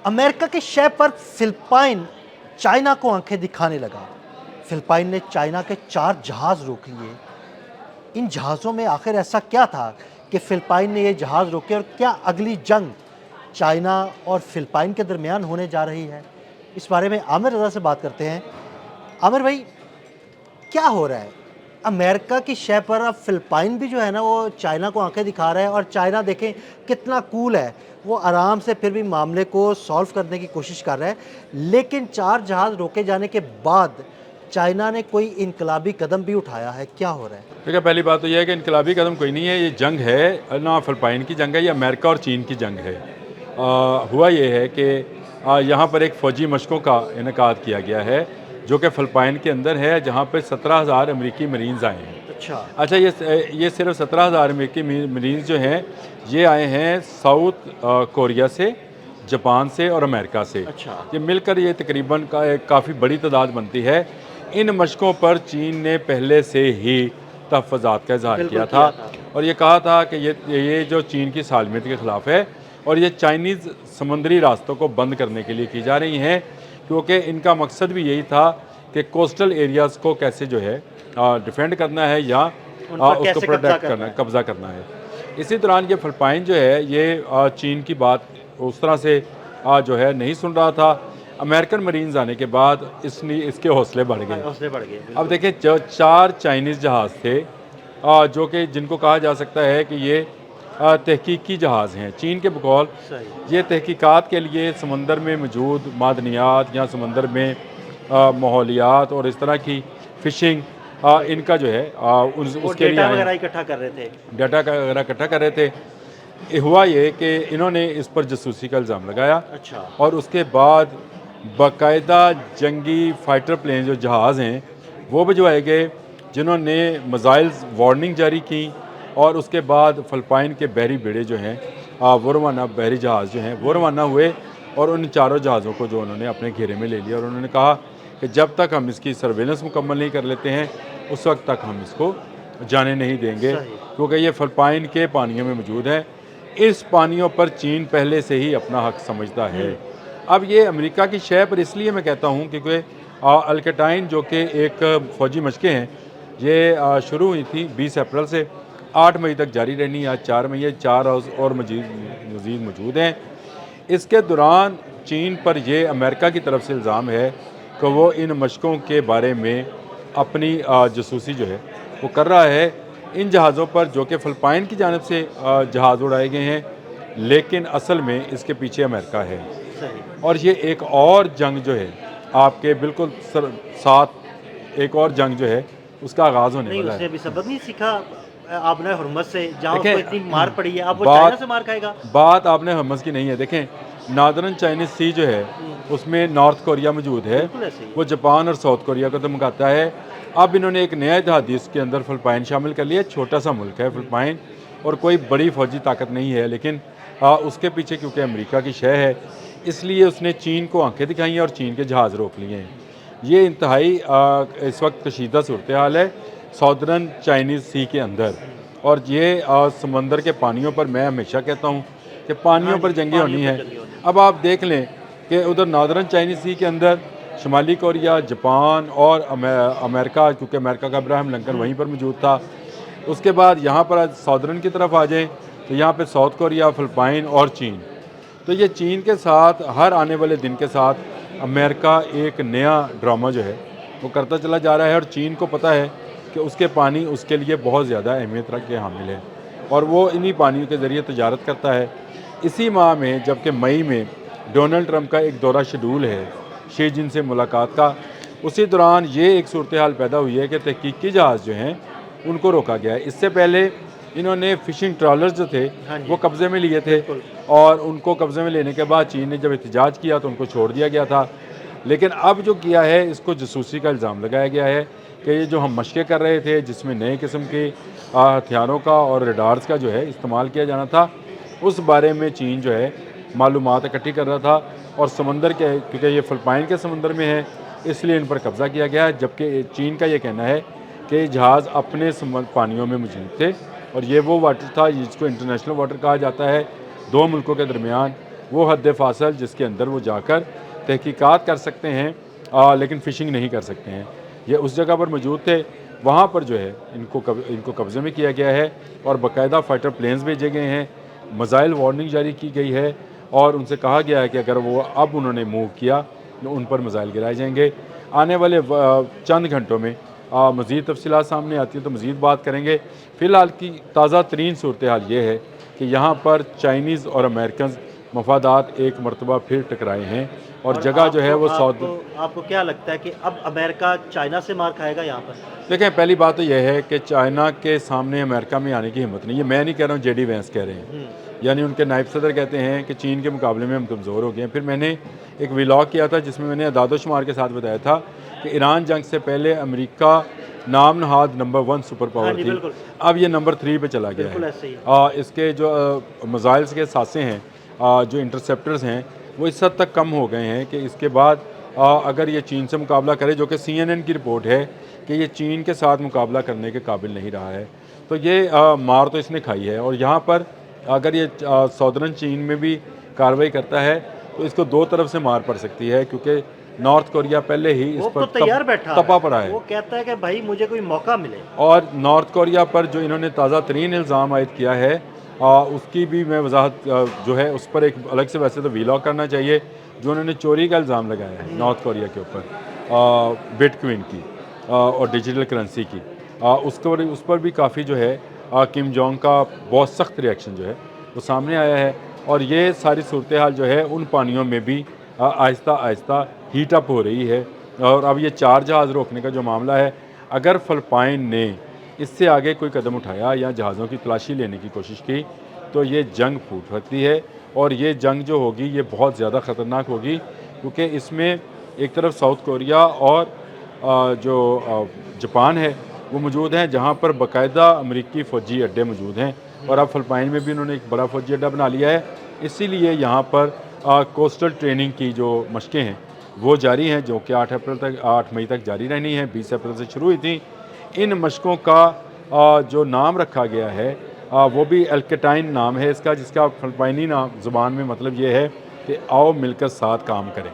America के शय पर फिलिपाइन चाइना को आंखें दिखाने लगा। फिलिपाइन ने चाइना के 4 जहाज रोक लिए। इन जहाज़ों में आखिर ऐसा क्या था कि फिलिपाइन ने ये जहाज़ रोके, और क्या अगली जंग चाइना और फिलिपाइन के दरमियान होने जा रही है? इस बारे में आमिर रज़ा से बात करते हैं। आमिर भाई, क्या हो रहा है? अमेरिका की शय पर अब फिलिपाइन भी जो है ना वो चाइना को आंखें दिखा रहा है, और चाइना देखें कितना कूल है, वो आराम से फिर भी मामले को सॉल्व करने की कोशिश कर रहा है। लेकिन 4 जहाज़ रोके जाने के बाद चाइना ने कोई इनकलाबी कदम भी उठाया है। क्या हो रहा है? देखिए, पहली बात तो यह है कि इनकलाबी कदम कोई नहीं है, ये जंग है ना फिलिपाइन की जंग है, ये अमेरिका और चीन की जंग है। हुआ ये है कि यहाँ पर एक फ़ौजी मशकों का इनेकाद किया गया है जो कि फिलिपाइन के अंदर है, जहाँ पर 17,000 अमरीकी मरीन्स आए हैं। अच्छा, ये सिर्फ 17,000 अमरीकी मरीन्स जो हैं ये आए हैं साउथ कोरिया से, जापान से और अमेरिका से। अच्छा। ये मिलकर ये तकरीबन काफ़ी बड़ी तादाद बनती है। इन मशकों पर चीन ने पहले से ही तहफ़्फ़ुज़ात का इज़हार किया था और ये कहा था कि ये जो चीन की सालमियत के ख़िलाफ़ है और ये चाइनीज़ समुद्री रास्तों को बंद करने के लिए की जा रही हैं, क्योंकि इनका मकसद भी यही था कि कोस्टल एरियाज़ को कैसे जो है डिफेंड करना है या उसको प्रोटेक्ट करना है, कब्ज़ा करना है। इसी दौरान ये फिलिपाइन जो है ये चीन की बात उस तरह से जो है नहीं सुन रहा था। अमेरिकन मरीन्स आने के बाद इसके हौसले बढ़ गए। अब देखिए, जो 4 चाइनीज़ जहाज़ थे जो कि जिनको कहा जा सकता है कि ये तहकीकी जहाज़ हैं चीन के बकौल। ये तहकीकात के लिए समंदर में मौजूद मादनियात या समंदर में माहौलियात और इस तरह की फ़िशिंग इनका जो है उसके लिए वगैरह इकट्ठा कर रहे थे, डाटा वगैरह इकट्ठा कर रहे थे। हुआ ये कि इन्होंने इस पर जासूसी का इल्ज़ाम लगाया। अच्छा। और उसके बाद बाकायदा जंगी फ़ाइटर प्लेन जो जहाज़ हैं वो भिजवाए गए, जिन्होंने मिसाइल्स वार्निंग जारी की। और उसके बाद फिलिपाइन के बहरी बेड़े जो हैं वो रवाना, बहरी जहाज़ जो हैं वो रवाना हुए और उन चारों जहाज़ों को जो उन्होंने अपने घेरे में ले लिया। और उन्होंने कहा कि जब तक हम इसकी सर्वेलेंस मुकम्मल नहीं कर लेते हैं उस वक्त तक हम इसको जाने नहीं देंगे, क्योंकि ये फिलिपाइन के पानियों में मौजूद है। इस पानियों पर चीन पहले से ही अपना हक समझता है। अब ये अमेरिका की शय पर इसलिए मैं कहता हूँ क्योंकि अल-कैटाइन जो कि एक फ़ौजी मशक़ें हैं ये शुरू हुई थी 20 अप्रैल से 8 मई तक जारी रहनी। आज 4 मई है, 4 और मज़ीद मौजूद हैं। इसके दौरान चीन पर यह अमेरिका की तरफ से इल्ज़ाम है कि वो इन मशकों के बारे में अपनी जासूसी जो है वो कर रहा है इन जहाज़ों पर, जो कि फिलिपाइन की जानिब से जहाज़ उड़ाए गए हैं, लेकिन असल में इसके पीछे अमेरिका है। और ये एक और जंग जो है आपके बिल्कुल साथ एक और जंग जो है उसका आगाज़ होने वाला है। उसने अभी सबक नहीं सीखा आपने हुर्मस से, जहाँ उसको इतनी मार पड़ी है, अब वो चाइना से मार खाएगा। बात आपने हुर्मस की नहीं है। देखें, नॉर्दर्न चाइनीज सी जो है उसमें नॉर्थ कोरिया मौजूद है, वो जापान और साउथ कोरिया को धमकाता है। अब इन्होंने एक नया इत्तेहादी इसके अंदर फिलिपाइन शामिल कर लिया। छोटा सा मुल्क है फिलिपाइन और कोई बड़ी फौजी ताकत नहीं है, लेकिन उसके पीछे क्योंकि अमेरिका की शय है इसलिए उसने चीन को आंखें दिखाई हैं और चीन के जहाज़ रोक लिए हैं। ये इंतहाई इस वक्त कशीदा सूरत हाल है सॉदर्न चाइनीज़ सी के अंदर। और ये समंदर के पानियों पर मैं हमेशा कहता हूँ कि पानियों पर जंगें होनी है। अब आप देख लें कि उधर नॉर्दर्न चाइनीज़ सी के अंदर शुमाली कोरिया, जापान और अमेरिका, क्योंकि अमेरिका का अब्राहम लिंकन वहीं पर मौजूद था। उसके बाद यहाँ पर सॉदर्न की तरफ आ जाएँ तो यहाँ पर साउथ कोरिया, फिलिपाइन और चीन। तो ये चीन के साथ हर आने वाले दिन के साथ अमेरिका एक नया ड्रामा जो है वो करता चला जा रहा है। और चीन को पता है कि उसके पानी उसके लिए बहुत ज़्यादा अहमियत रख के हामिल है और वो इन्हीं पानियों के ज़रिए तजारत करता है। इसी माह में, जबकि मई में डोनाल्ड ट्रंप का एक दौरा शेड्यूल है शी जिन से मुलाकात का, उसी दौरान ये एक सूरत हाल पैदा हुई है कि तहकीकी जहाज़ जो हैं उनको रोका गया है। इससे पहले इन्होंने फ़िशिंग ट्रॉलर्स जो थे वो कब्ज़े में लिए थे और उनको कब्ज़े में लेने के बाद चीन ने जब एहतजाज किया तो उनको छोड़ दिया गया था। लेकिन अब जो किया है इसको जासूसी का इल्ज़ाम लगाया गया है कि ये जो हम मशक़ें कर रहे थे जिसमें नए किस्म के हथियारों का और रडार्स का जो है इस्तेमाल किया जाना था, उस बारे में चीन जो है मालूमात इकट्ठी कर रहा था। और समंदर के, क्योंकि ये फिलिपाइन के समंदर में है इसलिए इन पर कब्ज़ा किया गया है। जबकि चीन का ये कहना है कि जहाज़ अपने पानियों में मौजूद थे और ये वो वाटर था जिसको इंटरनेशनल वाटर कहा जाता है दो मुल्कों के दरमियान, वो हद फासल जिसके अंदर वो जाकर तहकीकात कर सकते हैं, लेकिन फ़िशिंग नहीं कर सकते हैं। ये उस जगह पर मौजूद थे, वहाँ पर जो है इनको कब्ज़े में किया गया है और बाकायदा फ़ाइटर प्लेन्स भेजे गए हैं, मिसाइल वार्निंग जारी की गई है और उनसे कहा गया है कि अगर वो अब उन्होंने मूव किया तो उन पर मिसाइल गिराए जाएंगे। आने वाले चंद घंटों में मज़ीद तफसीलात सामने आती है तो मज़ीद बात करेंगे। फ़िलहाल की ताज़ा तरीन सूरत हाल ये है कि यहाँ पर चाइनीज़ और अमेरिकन मफादात एक मरतबा फिर टकराए हैं और जगह जो है वो आपको क्या लगता है कि अब अमेरिका चाइना से मार खाएगा यहाँ पर? देखें, पहली बात तो यह है कि चाइना के सामने अमेरिका में आने की हिम्मत नहीं है। मैं नहीं कह रहा हूँ, जेडी वैंस कह रहे हैं, यानी उनके नायब सदर कहते हैं कि चीन के मुकाबले में हम कमज़ोर हो गए हैं। फिर मैंने एक व्लॉग किया था जिसमें मैंने अदाद-ओ-शुमार के साथ बताया था कि ईरान जंग से पहले अमेरिका नाम नहाद नंबर 1 सुपर पावर थी, अब ये नंबर 3 पे चला गया है। इसके जो मिसाइल्स के सासे हैं, जो इंटरसेप्टर्स हैं, वो इस हद तक कम हो गए हैं कि इसके बाद अगर ये चीन से मुकाबला करे, जो कि CNN की रिपोर्ट है कि ये चीन के साथ मुकाबला करने के काबिल नहीं रहा है, तो ये मार तो इसने खाई है। और यहाँ पर अगर ये सौदर्न चीन में भी कार्रवाई करता है तो इसको दो तरफ से मार पड़ सकती है, क्योंकि नॉर्थ कोरिया पहले ही इस पर तैयार बैठा तपा पड़ा है। वो कहता है कि भाई मुझे कोई मौका मिले। और नॉर्थ कोरिया पर जो इन्होंने ताज़ा तरीन इल्ज़ाम आयद किया है, उसकी भी मैं वजाहत जो है उस पर एक अलग से वैसे तो वीलॉग करना चाहिए। जो उन्होंने चोरी का इल्ज़ाम लगाया है नॉर्थ कोरिया के ऊपर बिटकॉइन की और डिजिटल करेंसी की, उस पर भी काफ़ी जो है किम जोंग का बहुत सख्त रिएक्शन जो है वो सामने आया है। और ये सारी सूरत हाल जो है उन पानियों में भी आहिस्ता आहिस्ता हीट अप हो रही है। और अब ये 4 जहाज़ रोकने का जो मामला है, अगर फ़िलिपाइन ने इससे आगे कोई कदम उठाया या जहाज़ों की तलाशी लेने की कोशिश की तो ये जंग फूट सकती है। और ये जंग जो होगी ये बहुत ज़्यादा ख़तरनाक होगी, क्योंकि इसमें एक तरफ साउथ कोरिया और जो जापान है वो मौजूद हैं, जहाँ पर बाकायदा अमेरिकी फ़ौजी अड्डे मौजूद हैं। और अब फ़िलिपाइन में भी उन्होंने एक बड़ा फ़ौजी अड्डा बना लिया है। इसीलिए यहाँ पर कोस्टल ट्रेनिंग की जो मशक़ें हैं वो जारी हैं, जो कि 8 मई तक जारी रहनी है। 20 अप्रैल से शुरू हुई थी। इन मशक़ों का जो नाम रखा गया है वो भी एल्केटाइन नाम है इसका, जिसका फ़िलिपाइनी नाम ज़ुबान में मतलब ये है कि आओ मिलकर साथ काम करें।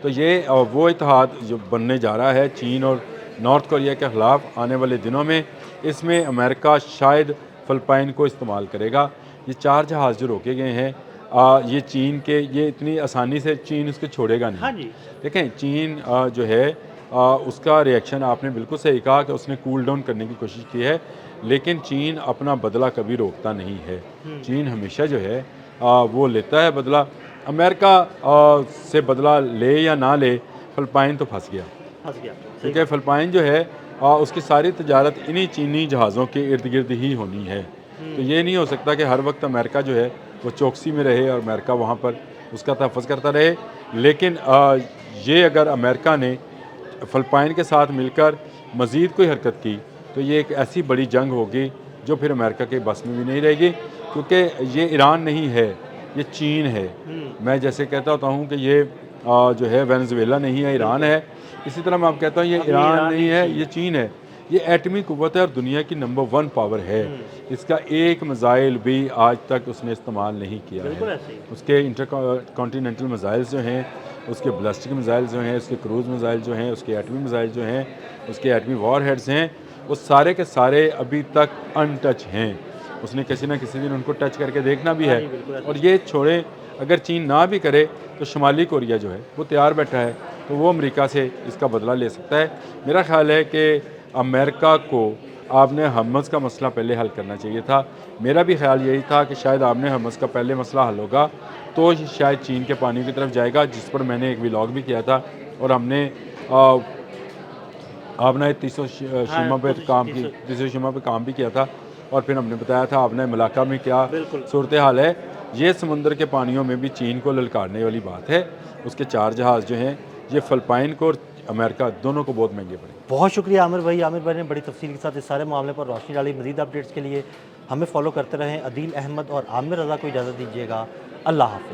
तो ये वो इत्तेहाद जो बनने जा रहा है चीन और नॉर्थ कोरिया के ख़िलाफ़ आने वाले दिनों में, इसमें अमेरिका शायद फ़िलिपाइन को इस्तेमाल करेगा। ये 4 जहाज़ जो रोके गए हैं, ये चीन के, ये इतनी आसानी से चीन इसको छोड़ेगा नहीं। हाँ जी। देखें, चीन जो है उसका रिएक्शन आपने बिल्कुल सही कहा कि उसने कूल डाउन करने की कोशिश की है, लेकिन चीन अपना बदला कभी रोकता नहीं है। चीन हमेशा जो है वो लेता है बदला। अमेरिका से बदला ले या ना ले, फ़िलिपाइन तो फंस गया, क्योंकि फ़िलिपाइन जो है उसकी सारी तजारत इन्हीं चीनी जहाज़ों के इर्द गिर्द ही होनी है। तो ये नहीं हो सकता कि हर वक्त अमेरिका जो है वो चौकसी में रहे और अमेरिका वहाँ पर उसका तहफ़्फ़ुज़ करता रहे। लेकिन ये अगर अमेरिका ने फ़िलिपाइन के साथ मिलकर मज़ीद कोई हरकत की तो ये एक ऐसी बड़ी जंग होगी जो फिर अमेरिका के बस में भी नहीं रहेगी, क्योंकि ये ईरान नहीं है, ये चीन है। मैं जैसे कहता होता हूँ कि ये जो है वेनेजुएला नहीं है, ईरान है। इसी तरह मैं आप कहता हूँ ये ईरान नहीं है, ये चीन है। ये एटमी क़ुव्वत है और दुनिया की नंबर 1 पावर है। इसका एक मिसाइल भी आज तक उसने इस्तेमाल नहीं किया है। उसके इंटरकॉन्टिनेंटल मिसाइल्स जो हैं, उसके बैलिस्टिक मिसाइल जो हैं, उसके क्रूज़ मिसाइल जो हैं, उसके एटमी मिसाइल जो हैं, उसके एटमी वॉर हेड्स हैं, वो सारे के सारे अभी तक अनटच हैं। उसने किसी न किसी दिन उनको टच करके देखना भी है। और ये छोड़े, अगर चीन ना भी करे तो शुमाली कोरिया जो है वो तैयार बैठा है, तो वो अमेरिका से इसका बदला ले सकता है। मेरा ख्याल है कि अमेरिका को आपने हर्मज़ का मसला पहले हल करना चाहिए था। मेरा भी ख्याल यही था कि शायद आपने हर्मज़ का पहले मसला हल होगा तो शायद चीन के पानी की तरफ जाएगा, जिस पर मैंने एक व्लॉग भी किया था। और हमने आपने तीसरा शीमा पे काम भी किया था और फिर हमने बताया था आपने मलाका में क्या सूरत हाल है। ये समुंदर के पानियों में भी चीन को ललकारने वाली बात है। उसके 4 जहाज़ जो हैं ये फ़िलिपाइन को और अमेरिका दोनों को बहुत महंगे पड़े। बहुत शुक्रिया आमिर भाई ने बड़ी तफसील के साथ इस सारे मामले पर रोशनी डाली। मज़ीद अपडेट्स के लिए हमें फॉलो करते रहें। अदील अहमद और आमिर रज़ा को इजाज़त दीजिएगा। अल्लाह हाफ़िज़।